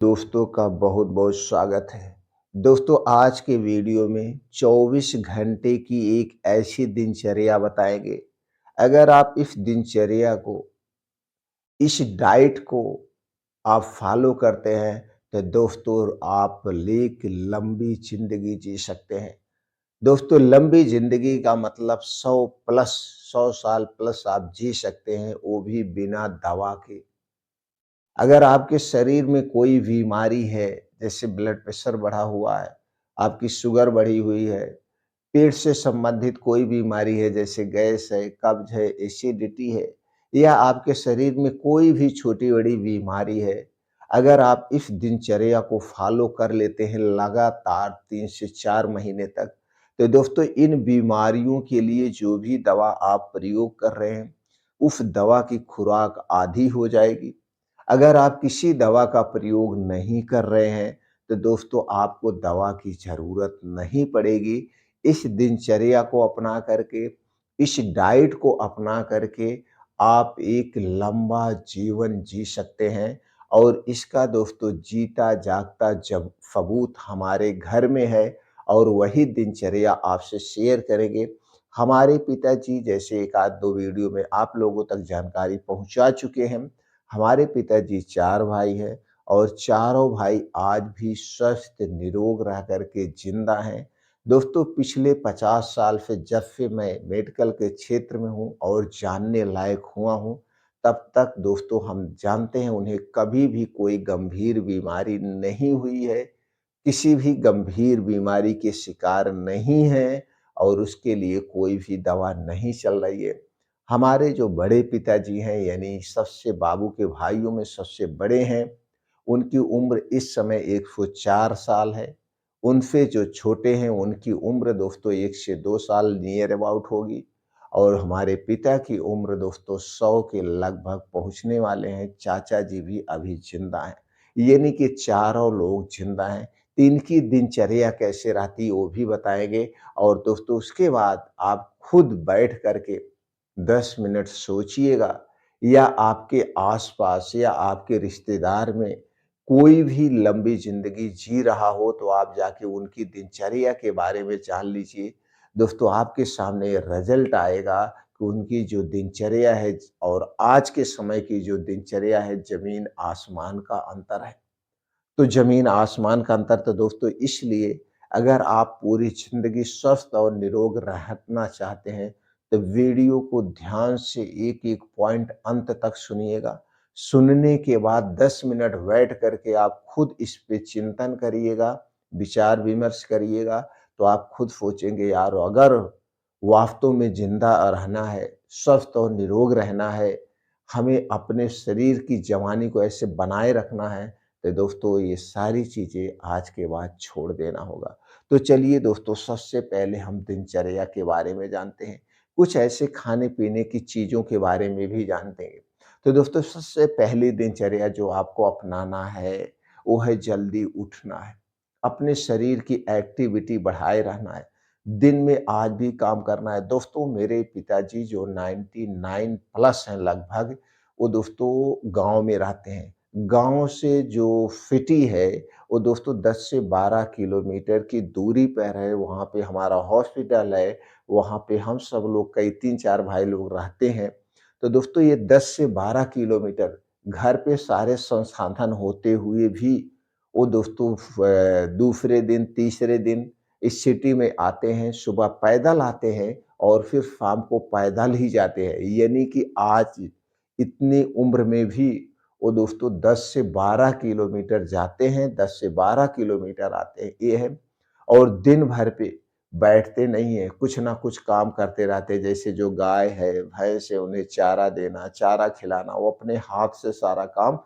दोस्तों का बहुत बहुत स्वागत है। दोस्तों आज के वीडियो में 24 घंटे की एक ऐसी दिनचर्या बताएंगे। अगर आप इस दिनचर्या को, इस डाइट को आप फॉलो करते हैं तो दोस्तों आप एक लंबी जिंदगी जी सकते हैं। दोस्तों लंबी जिंदगी का मतलब 100 साल प्लस आप जी सकते हैं, वो भी बिना दवा के। अगर आपके शरीर में कोई बीमारी है, जैसे ब्लड प्रेशर बढ़ा हुआ है, आपकी शुगर बढ़ी हुई है, पेट से संबंधित कोई बीमारी है जैसे गैस है, कब्ज है, एसिडिटी है, या आपके शरीर में कोई भी छोटी-बड़ी बीमारी है, अगर आप इस दिनचर्या को फॉलो कर लेते हैं लगातार 3 से 4 महीने तक, तो दोस्तों इन बीमारियों के लिए जो भी दवा आप प्रयोग कर रहे हैं, उस दवा की खुराक आधी हो जाएगी। अगर आप किसी दवा का प्रयोग नहीं कर रहे हैं, तो दोस्तों आपको दवा की ज़रूरत नहीं पड़ेगी। इस दिनचर्या को अपना करके, इस डाइट को अपना करके आप एक लंबा जीवन जी सकते हैं और इसका दोस्तों जीता जागता जब सबूत हमारे घर में है और वही दिनचर्या आपसे शेयर करेंगे। हमारे पिताजी जैसे 1 आध 2 वीडियो में आप लोगों तक जानकारी पहुँचा चुके हैं। हमारे पिताजी 4 भाई हैं और चारों भाई आज भी स्वस्थ निरोग रह करके जिंदा हैं। दोस्तों पिछले 50 साल से जब से मैं मेडिकल के क्षेत्र में हूँ और जानने लायक हुआ हूँ, तब तक दोस्तों हम जानते हैं उन्हें कभी भी कोई गंभीर बीमारी नहीं हुई है, किसी भी गंभीर बीमारी के शिकार नहीं हैं और उसके लिए कोई भी दवा नहीं चल रही है। हमारे जो बड़े पिताजी हैं यानी सबसे बाबू के भाइयों में सबसे बड़े हैं, उनकी उम्र इस समय 104 साल है। उनसे जो छोटे हैं उनकी उम्र दोस्तों 1 से 2 साल नियर अबाउट होगी और हमारे पिता की उम्र दोस्तों 100 के लगभग पहुँचने वाले हैं। चाचा जी भी अभी ज़िंदा हैं, यानी कि चारों लोग ज़िंदा हैं। तो इनकी दिनचर्या कैसे रहती है वो भी बताएँगे और दोस्तों उसके बाद आप खुद बैठ कर के 10 मिनट सोचिएगा या आपके आस-पास या आपके रिश्तेदार में कोई भी लंबी ज़िंदगी जी रहा हो तो आप जाके उनकी दिनचर्या के बारे में जान लीजिए। दोस्तों आपके सामने रिज़ल्ट आएगा कि उनकी जो दिनचर्या है और आज के समय की जो दिनचर्या है, ज़मीन-आसमान का अंतर है। तो ज़मीन आसमान का अंतर तो दोस्तों इसलिए, अगर आप पूरी ज़िंदगी स्वस्थ और निरोग रहना चाहते हैं, तो वीडियो को ध्यान से एक-एक पॉइंट अंत तक सुनिएगा। सुनने के बाद 10 मिनट बैठ कर के आप खुद इस पे चिंतन करिएगा, विचार-विमर्श करिएगा, तो आप खुद सोचेंगे यार अगर वास्तव में ज़िंदा रहना है, स्वस्थ और निरोग रहना है, हमें अपने शरीर की जवानी को ऐसे बनाए रखना है, तो दोस्तों ये सारी चीज़ें आज के बाद छोड़ देना होगा। तो चलिए दोस्तों सबसे पहले हम दिनचर्या के बारे में जानते हैं। कुछ ऐसे खाने-पीने की चीज़ों के बारे में भी जानते हैं। तो दोस्तों सबसे पहली दिनचर्या जो आपको अपनाना है, वो है जल्दी उठना है। अपने शरीर की एक्टिविटी बढ़ाए रहना है। दिन में आज भी काम करना है। दोस्तों मेरे पिताजी जो 99 प्लस हैं लगभग, वो दोस्तों गाँव में रहते हैं। गाँव से जो सिटी है, वो दोस्तों 10 से 12 किलोमीटर की दूरी पर है, वहाँ पे हमारा हॉस्पिटल है, वहाँ पे हम सब लोग कई 3-4 भाई लोग रहते हैं। तो दोस्तों ये 10 से 12 किलोमीटर घर पे सारे संसाधन होते हुए भी वो दोस्तों दूसरे दिन, तीसरे दिन इस सिटी में आते हैं, सुबह पैदल आते हैं और फिर शाम को पैदल ही जाते हैं। यानी कि आज इतनी उम्र में भी वो दोस्तों 10 से 12 किलोमीटर जाते हैं, 10 से 12 किलोमीटर आते हैं, ये है। और दिन भर पे बैठते नहीं हैं, कुछ ना कुछ काम करते रहते हैं। जैसे जो गाय है, भैंस है, उन्हें चारा देना, चारा खिलाना, वो अपने हाथ से सारा काम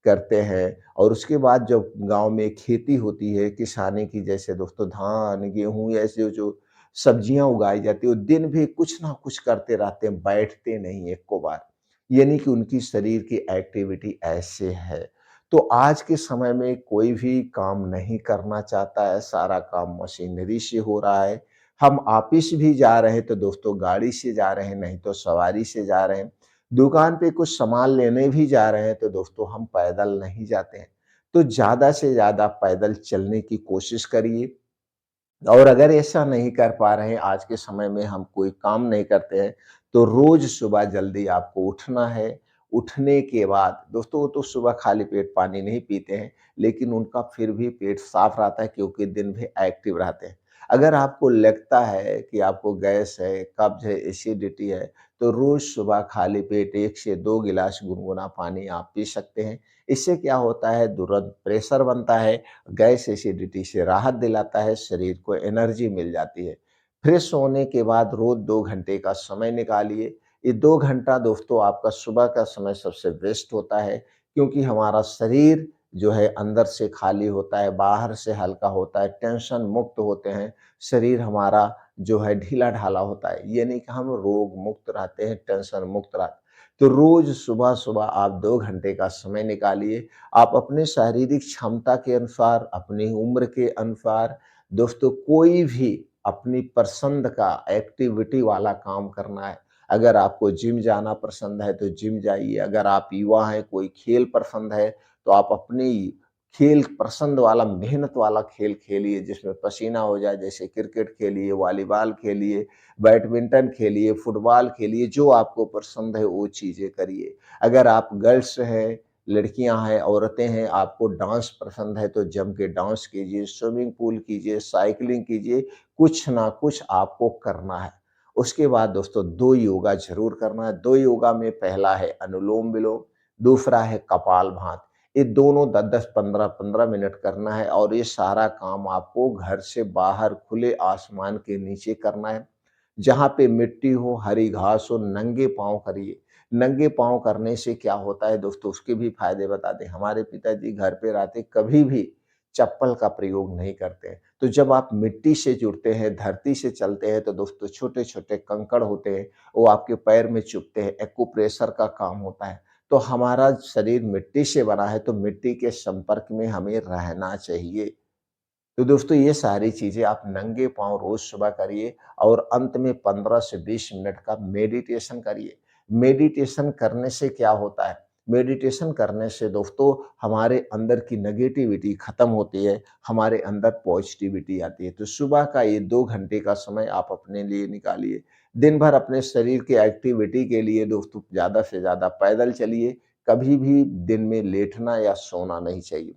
करते हैं। और उसके बाद जब गाँव में खेती होती है, किसानी की, जैसे दोस्तों धान, गेहूँ ऐसे जो सब्जियाँ उगाई जाती है, वो दिन भी कुछ ना कुछ करते रहते हैं, बैठते नहीं एको बार। यानी कि उनकी शरीर की एक्टिविटी ऐसे है। तो आज के समय में कोई भी काम नहीं करना चाहता है, सारा काम मशीनरी से हो रहा है। हम ऑफ़िस भी जा रहे हैं तो दोस्तों गाड़ी से जा रहे हैं, नहीं तो सवारी से जा रहे हैं। दुकान पे कुछ सामान लेने भी जा रहे हैं तो दोस्तों हम पैदल नहीं जाते हैं। तो ज़्यादा से ज़्यादा पैदल चलने की कोशिश करिए। और अगर ऐसा नहीं कर पा रहे हैं, आज के समय में हम कोई काम नहीं करते हैं, तो रोज़ सुबह जल्दी आपको उठना है। उठने के बाद दोस्तों वो तो सुबह खाली पेट पानी नहीं पीते हैं, लेकिन उनका फिर भी पेट साफ रहता है क्योंकि दिन भर एक्टिव रहते हैं। अगर आपको लगता है कि आपको गैस है, कब्ज़ है, एसिडिटी है, तो रोज़ सुबह खाली पेट 1 से 2 गिलास गुनगुना पानी आप पी सकते हैं। इससे क्या होता है, तुरंत प्रेशर बनता है, गैस एसिडिटी से राहत दिलाता है, शरीर को एनर्जी मिल जाती है। फ्रेश होने के बाद रोज़ 2 घंटे का समय निकालिए। ये 2 घंटा दोस्तों आपका सुबह का समय सबसे बेस्ट होता है, क्योंकि हमारा शरीर जो है अंदर से खाली होता है, बाहर से हल्का होता है, टेंशन मुक्त होते हैं, शरीर हमारा जो है ढीला-ढाला होता है। ये नहीं कि हम रोग मुक्त रहते हैं, टेंशन मुक्त रहते हैं। तो रोज़ सुबह-सुबह आप 2 घंटे का समय निकालिए। आप अपने शारीरिक क्षमता के अनुसार, अपनी उम्र के अनुसार दोस्तों कोई भी अपनी पसंद का एक्टिविटी वाला काम करना है। अगर आपको जिम जाना पसंद है तो जिम जाइए, अगर आप युवा हैं, कोई खेल पसंद है, तो आप अपनी खेल पसंद वाला, मेहनत वाला खेल खेलिए जिसमें पसीना हो जाए, जैसे क्रिकेट खेलिए, वॉलीबॉल खेलिए, बैडमिंटन खेलिए, फुटबॉल खेलिए, जो आपको पसंद है वो चीज़ें करिए। अगर आप गर्ल्स हैं, लड़कियां हैं, औरतें हैं, आपको डांस पसंद है तो जम के डांस कीजिए, स्विमिंग पूल कीजिए, साइकिलिंग कीजिए, कुछ ना कुछ आपको करना है। उसके बाद दोस्तों 2 योगा ज़रूर करना है। 2 योगा में पहला है अनुलोम-विलोम, दूसरा है कपालभाति। ये दोनों 10-10, 15-15 मिनट करना है और ये सारा काम आपको घर से बाहर खुले आसमान के नीचे करना है। जहाँ पे मिट्टी हो, हरी घास हो, नंगे पाँव करिए। नंगे पाँव करने से क्या होता है दोस्तों, उसके भी फ़ायदे बता दें। हमारे पिताजी घर पे रहते कभी भी चप्पल का प्रयोग नहीं करते हैं। तो जब आप मिट्टी से जुड़ते हैं, धरती से चलते हैं तो दोस्तों छोटे-छोटे कंकड़ होते हैं, वो आपके पैर में चुभते हैं, एक्यूप्रेशर का काम होता है। तो हमारा शरीर मिट्टी से बना है तो मिट्टी के संपर्क में हमें रहना चाहिए। तो दोस्तों ये सारी चीज़ें आप नंगे पाँव रोज़ सुबह करिए और अंत में 15 से 20 मिनट का मेडिटेशन करिए। मेडिटेशन करने से क्या होता है? मेडिटेशन करने से दोस्तों हमारे अंदर की नेगेटिविटी खत्म होती है, हमारे अंदर पॉजिटिविटी आती है। तो सुबह का ये 2 घंटे का समय आप अपने लिए निकालिए। दिन भर अपने शरीर की एक्टिविटी के लिए दोस्तों ज़्यादा से ज़्यादा पैदल चलिए, कभी भी दिन में लेटना या सोना नहीं चाहिए।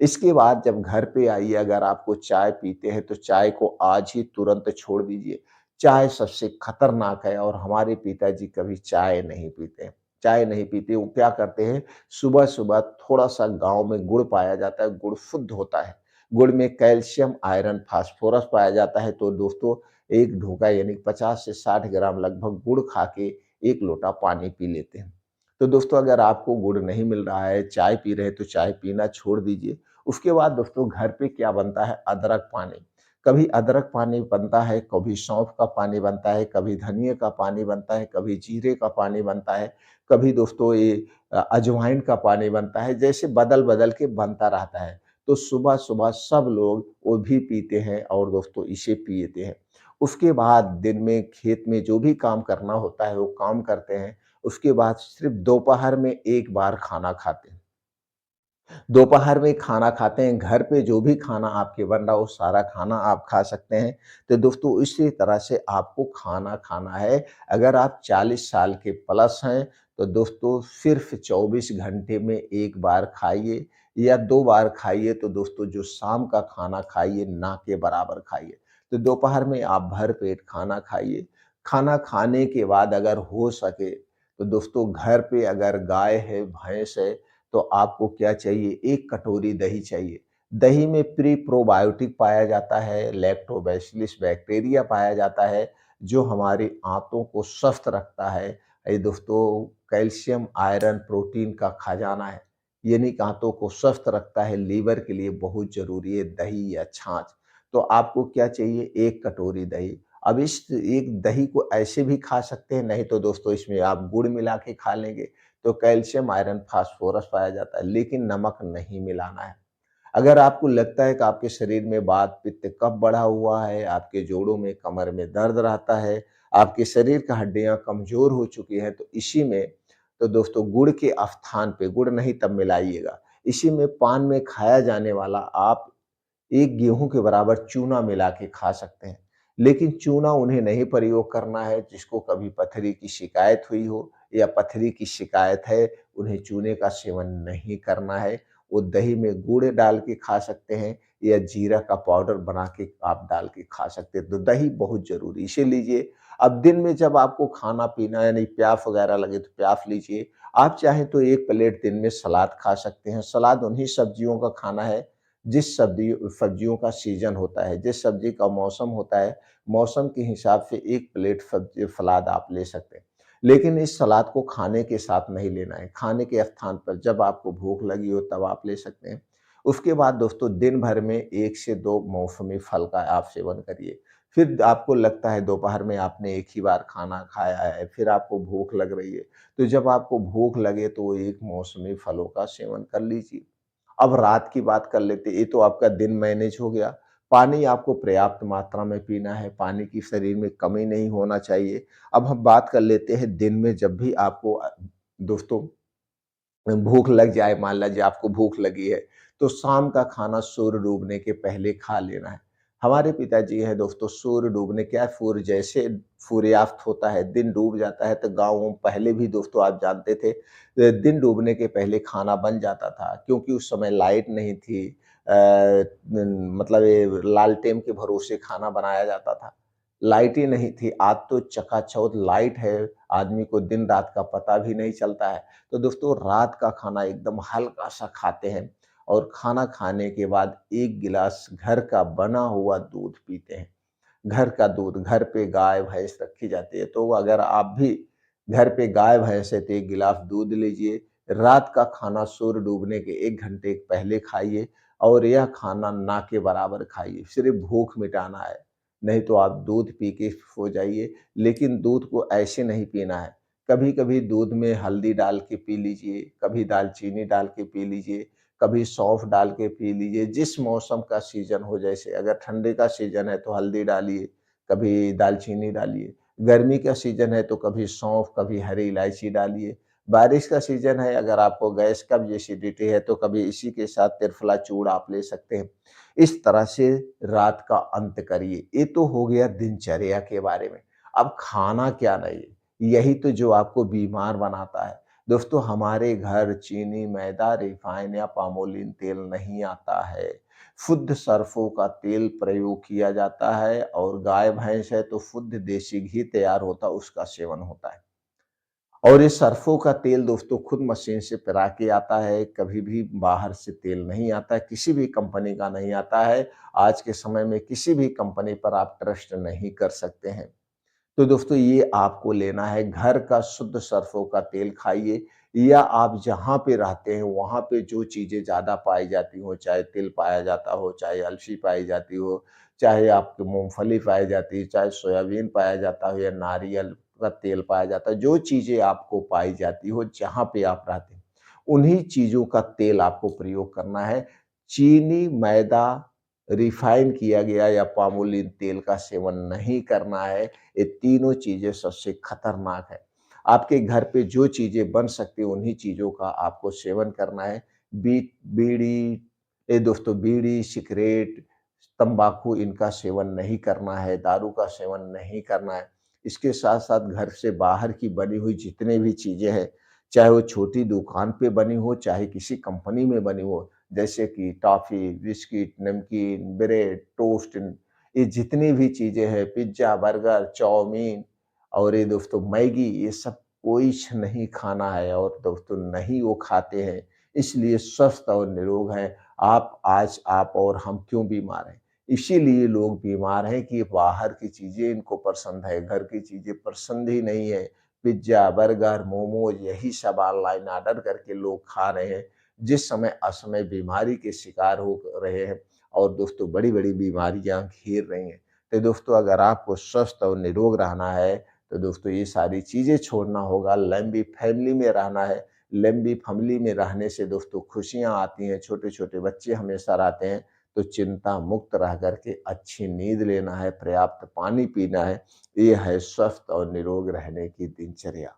इसके बाद जब घर पे आइए, अगर आपको चाय पीते हैं तो चाय को आज ही तुरंत छोड़ दीजिए। चाय सबसे खतरनाक है और हमारे पिताजी कभी चाय नहीं पीते हैं। चाय नहीं पीते, वो क्या करते हैं, सुबह-सुबह थोड़ा-सा गाँव में गुड़ पाया जाता है, गुड़ शुद्ध होता है। गुड़ में कैल्शियम, आयरन, फास्फोरस पाया जाता है, तो दोस्तों 1 ढोका यानी 50 से 60 ग्राम लगभग गुड़ खा के 1 लोटा पानी पी लेते हैं। तो दोस्तों अगर आपको गुड़ नहीं मिल रहा है, चाय पी रहे हैं तो चाय पीना छोड़ दीजिए। उसके बाद दोस्तों घर पे क्या बनता है, अदरक पानी। कभी अदरक पानी बनता है, कभी सौंफ का पानी बनता है, कभी धनिये का पानी बनता है, कभी जीरे का पानी बनता है, कभी दोस्तों ये अजवाइन का पानी बनता है, जैसे बदल-बदल के बनता रहता है। तो सुबह-सुबह सब लोग वो भी पीते हैं और दोस्तों इसे पीते हैं। उसके बाद दिन में खेत में जो भी काम करना होता है वो काम करते हैं। उसके बाद सिर्फ़ दोपहर में 1 बार खाना खाते हैं। दोपहर में खाना खाते हैं, घर पे जो भी खाना आपके बन रहा हो, सारा खाना आप खा सकते हैं। तो दोस्तों इसी तरह से आपको खाना खाना है। अगर आप 40 साल के प्लस हैं, तो दोस्तों सिर्फ़ 24 घंटे में 1 बार खाइए या 2 बार खाइए, तो दोस्तों जो शाम का खाना खाइए, ना के बराबर खाइए। तो दोपहर में आप भर पेट खाना खाइए। खाना खाने के बाद अगर हो सके, तो दोस्तों घर पे अगर गाय है, भैंस है, तो आपको क्या चाहिए, 1 कटोरी दही चाहिए। दही में प्री प्रोबायोटिक पाया जाता है, लैक्टोबैसिलस बैक्टीरिया पाया जाता है, जो हमारी आंतों को स्वस्थ रखता है। ये दोस्तों कैल्शियम, आयरन, प्रोटीन का खजाना है। यानी कि आंतों को स्वस्थ रखता है, लीवर के लिए बहुत ज़रूरी है दही या छाछ। तो आपको क्या चाहिए, 1 कटोरी दही। अब इस एक दही को ऐसे भी खा सकते हैं, नहीं तो दोस्तों इसमें आप गुड़ मिला के खा लेंगे। तो कैल्शियम, आयरन, फास्फोरस पाया जाता है, लेकिन नमक नहीं मिलाना है। अगर आपको लगता है कि आपके शरीर में वात, पित्त, कफ बढ़ा हुआ है, आपके जोड़ों में, कमर में दर्द रहता है, आपके शरीर की हड्डियाँ कमज़ोर हो चुकी हैं, तो इसी में तो दोस्तों गुड़ के स्थान पे गुड़ नहीं तब मिलाइएगा, इसी में पान में खाया जाने वाला आप 1 गेहूँ के बराबर चूना मिला के खा सकते हैं। लेकिन चूना उन्हें नहीं प्रयोग करना है जिसको कभी पथरी की शिकायत हुई हो या पथरी की शिकायत है, उन्हें चूने का सेवन नहीं करना है। वो दही में गुड़ डाल के खा सकते हैं या जीरा का पाउडर बना के आप डाल के खा सकते हैं। तो दही बहुत ज़रूरी इसे लीजिए। अब दिन में जब आपको खाना-पीना यानी प्यास वगैरह लगे तो प्यास लीजिए। आप चाहें तो 1 प्लेट दिन में सलाद खा सकते हैं। सलाद उन्हीं सब्जियों का खाना है जिस सब्जियों का सीज़न होता है, जिस सब्जी का मौसम होता है, मौसम के हिसाब से 1 प्लेट सब्जी सलाद आप ले सकते हैं। लेकिन इस सलाद को खाने के साथ नहीं लेना है, खाने के स्थान पर जब आपको भूख लगी हो तब आप ले सकते हैं। उसके बाद दोस्तों दिन भर में 1 से 2 मौसमी फल का आप सेवन करिए। फिर आपको लगता है दोपहर में आपने एक ही बार खाना खाया है, फिर आपको भूख लग रही है, तो जब आपको भूख लगे तो एक मौसमी फलों का सेवन कर लीजिए। अब रात की बात कर लेते हैं, ये तो आपका दिन मैनेज हो गया। पानी आपको पर्याप्त मात्रा में पीना है, पानी की शरीर में कमी नहीं होना चाहिए। अब हम बात कर लेते हैं दिन में जब भी आपको दोस्तों भूख लग जाए, मान लीजिए आपको भूख लगी है, तो शाम का खाना सूर्य डूबने के पहले खा लेना है। हमारे पिताजी हैं दोस्तों, सूर्य डूबने क्या है, सूर्य जैसे सूर्यास्त होता है, दिन डूब जाता है, तो गाँव में पहले भी दोस्तों आप जानते थे दिन डूबने के पहले खाना बन जाता था क्योंकि उस समय लाइट नहीं थी। मतलब ये लालटेन के भरोसे खाना बनाया जाता था। लाइट ही नहीं थी, आज तो चकाचौंध लाइट है, आदमी को दिन-रात का पता भी नहीं चलता है। तो दोस्तों रात का खाना एकदम हल्का-सा खाते हैं और खाना खाने के बाद 1 गिलास घर का बना हुआ दूध पीते हैं। घर का दूध, घर पे गाय-भैंस रखी जाती है, तो अगर आप भी घर पे गाय-भैंस है तो 1 गिलास दूध लीजिए। रात का खाना सूर्य डूबने के 1 घंटे पहले खाइए और यह खाना ना के बराबर खाइए, सिर्फ़ भूख मिटाना है। नहीं तो आप दूध पी के सो जाइए, लेकिन दूध को ऐसे नहीं पीना है। कभी-कभी दूध में हल्दी डाल के पी लीजिए, कभी दालचीनी डाल के पी लीजिए, कभी सौंफ डाल के पी लीजिए, जिस मौसम का सीज़न हो जैसे अगर ठंडी का सीज़न है तो हल्दी डालिए, कभी दालचीनी डालिए, गर्मी का सीज़न है तो कभी सौंफ, कभी हरी इलायची डालिए, बारिश का सीज़न है अगर आपको गैस, कब्ज़, एसिडिटी है तो कभी इसी के साथ त्रिफला चूर्ण आप ले सकते हैं। इस तरह से रात का अंत करिए। ये तो हो गया दिनचर्या के बारे में। अब खाना क्या नहीं, यही तो जो आपको बीमार बनाता है। दोस्तों हमारे घर चीनी, मैदा, रिफाइन या पामोलिन तेल नहीं आता है। शुद्ध सरसों का तेल प्रयोग किया जाता है और गाय-भैंस है तो शुद्ध देसी घी तैयार होता है, उसका सेवन होता है। और ये सरसों का तेल दोस्तों खुद मशीन से पेरा के आता है, कभी भी बाहर से तेल नहीं आता है, किसी भी कंपनी का नहीं आता है। आज के समय में किसी भी कंपनी पर आप ट्रस्ट नहीं कर सकते हैं। तो दोस्तों ये आपको लेना है, घर का शुद्ध सरसों का तेल खाइए या आप जहाँ पे रहते हैं वहाँ पे जो चीज़ें ज़्यादा पाई जाती हों, चाहे तिल पाया जाता हो, चाहे अलसी पाई जाती हो, चाहे आपकी मूँगफली पाई जाती है, चाहे सोयाबीन पाया जाता हो या नारियल का तेल पाया जाता है, जो चीज़ें आपको पाई जाती हो जहाँ पे आप रहते हैं, उन्हीं चीज़ों का तेल आपको प्रयोग करना है। चीनी, मैदा, रिफाइन किया गया या पामोलिन तेल का सेवन नहीं करना है। ये तीनों चीज़ें सबसे खतरनाक है। आपके घर पे जो चीज़ें बन सकती हैं, उन्हीं चीज़ों का आपको सेवन करना है। बीड़ी दोस्तों बीड़ी, सिगरेट, तम्बाकू इनका सेवन नहीं करना है, दारू का सेवन नहीं करना है। इसके साथ-साथ घर से बाहर की बनी हुई जितने भी चीज़ें हैं, चाहे वो छोटी दुकान पे बनी हो, चाहे किसी कंपनी में बनी हो, जैसे कि टॉफ़ी, बिस्किट, नमकीन, ब्रेड, टोस्ट ये जितनी भी चीज़ें हैं पिज़्ज़ा, बर्गर, चाउमीन और ये दोस्तों मैगी ये सब कुछ नहीं खाना है और दोस्तों नहीं वो खाते हैं, इसलिए स्वस्थ और निरोग हैं। आप और हम क्यों बीमार हैं? इसीलिए लोग बीमार हैं कि बाहर की चीज़ें इनको पसंद है, घर की चीज़ें पसंद ही नहीं है। पिज़्ज़ा, बर्गर, मोमोज़ यही सब ऑनलाइन ऑर्डर करके लोग खा रहे हैं, जिस समय असमय बीमारी के शिकार हो रहे हैं। और दोस्तों बड़ी-बड़ी बीमारियाँ घेर रही हैं। तो दोस्तों अगर आपको स्वस्थ और निरोग रहना है, तो दोस्तों ये सारी चीज़ें छोड़ना होगा, लंबी फैमिली में रहना है। लंबी फैमिली में रहने से दोस्तों खुशियाँ आती हैं, छोटे-छोटे बच्चे हमेशा रहते हैं, तो चिंता मुक्त रह कर के अच्छी नींद लेना है, पर्याप्त पानी पीना है। ये है स्वस्थ और निरोग रहने की दिनचर्या।